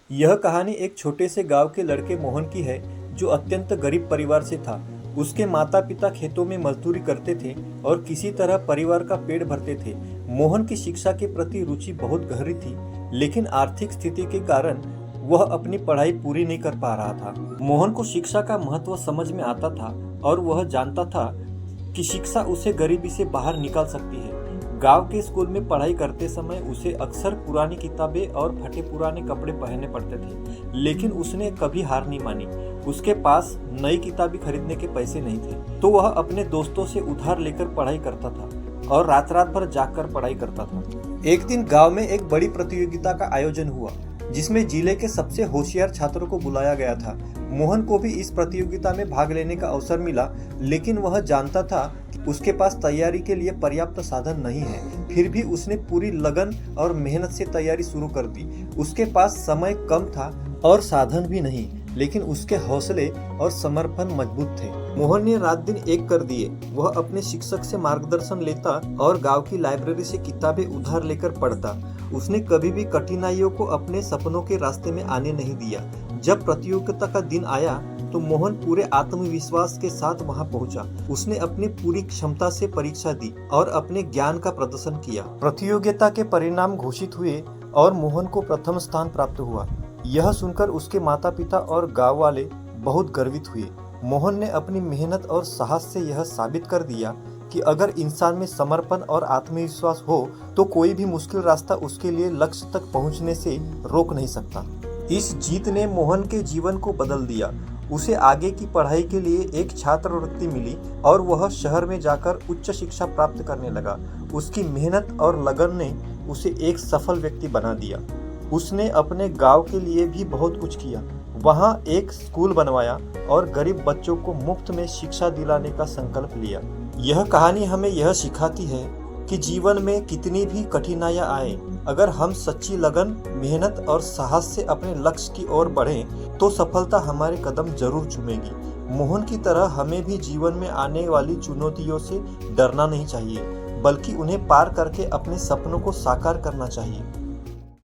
यह कहानी एक छोटे से गांव के लड़के मोहन की है जो अत्यंत गरीब परिवार से था। उसके माता पिता खेतों में मजदूरी करते थे और किसी तरह परिवार का पेट भरते थे। मोहन की शिक्षा के प्रति रुचि बहुत गहरी थी, लेकिन आर्थिक स्थिति के कारण वह अपनी पढ़ाई पूरी नहीं कर पा रहा था। मोहन को शिक्षा का महत्व समझ में आता था और वह जानता था कि शिक्षा उसे गरीबी से बाहर निकाल सकती है। गांव के स्कूल में पढ़ाई करते समय उसे अक्सर पुरानी किताबें और फटे पुराने कपड़े पहनने पड़ते थे, लेकिन उसने कभी हार नहीं मानी। उसके पास नई किताबें खरीदने के पैसे नहीं थे, तो वह अपने दोस्तों से उधार लेकर पढ़ाई करता था और रात रात भर जागकर पढ़ाई करता था। एक दिन गांव में एक बड़ी प्रतियोगिता का आयोजन हुआ, जिसमें जिले के सबसे होशियार छात्रों को बुलाया गया था। मोहन को भी इस प्रतियोगिता में भाग लेने का अवसर मिला, लेकिन वह जानता था कि उसके पास तैयारी के लिए पर्याप्त साधन नहीं है। फिर भी उसने पूरी लगन और मेहनत से तैयारी शुरू कर दी। उसके पास समय कम था और साधन भी नहीं, लेकिन उसके हौसले और समर्पण मजबूत थे। मोहन ने रात दिन एक कर दिए। वह अपने शिक्षक से मार्गदर्शन लेता और गांव की लाइब्रेरी से किताबें उधार लेकर पढ़ता। उसने कभी भी कठिनाइयों को अपने सपनों के रास्ते में आने नहीं दिया। जब प्रतियोगिता का दिन आया तो मोहन पूरे आत्मविश्वास के साथ वहां पहुंचा। उसने अपनी पूरी क्षमता से परीक्षा दी और अपने ज्ञान का प्रदर्शन किया। प्रतियोगिता के परिणाम घोषित हुए और मोहन को प्रथम स्थान प्राप्त हुआ। यह सुनकर उसके माता पिता और गांव वाले बहुत गर्वित हुए। मोहन ने अपनी मेहनत और साहस से यह साबित कर दिया कि अगर इंसान में समर्पण और आत्मविश्वास हो तो कोई भी मुश्किल रास्ता उसके लिए लक्ष्य तक पहुंचने से रोक नहीं सकता। इस जीत ने मोहन के जीवन को बदल दिया। उसे आगे की पढ़ाई के लिए एक छात्रवृत्ति मिली और वह शहर में जाकर उच्च शिक्षा प्राप्त करने लगा। उसकी मेहनत और लगन ने उसे एक सफल व्यक्ति बना दिया। उसने अपने गांव के लिए भी बहुत कुछ किया। वहां एक स्कूल बनवाया और गरीब बच्चों को मुफ्त में शिक्षा दिलाने का संकल्प लिया। यह कहानी हमें यह सिखाती है कि जीवन में कितनी भी कठिनाइयां आए, अगर हम सच्ची लगन, मेहनत और साहस से अपने लक्ष्य की ओर बढ़ें तो सफलता हमारे कदम जरूर चूमेगी। मोहन की तरह हमें भी जीवन में आने वाली चुनौतियों से डरना नहीं चाहिए, बल्कि उन्हें पार करके अपने सपनों को साकार करना चाहिए।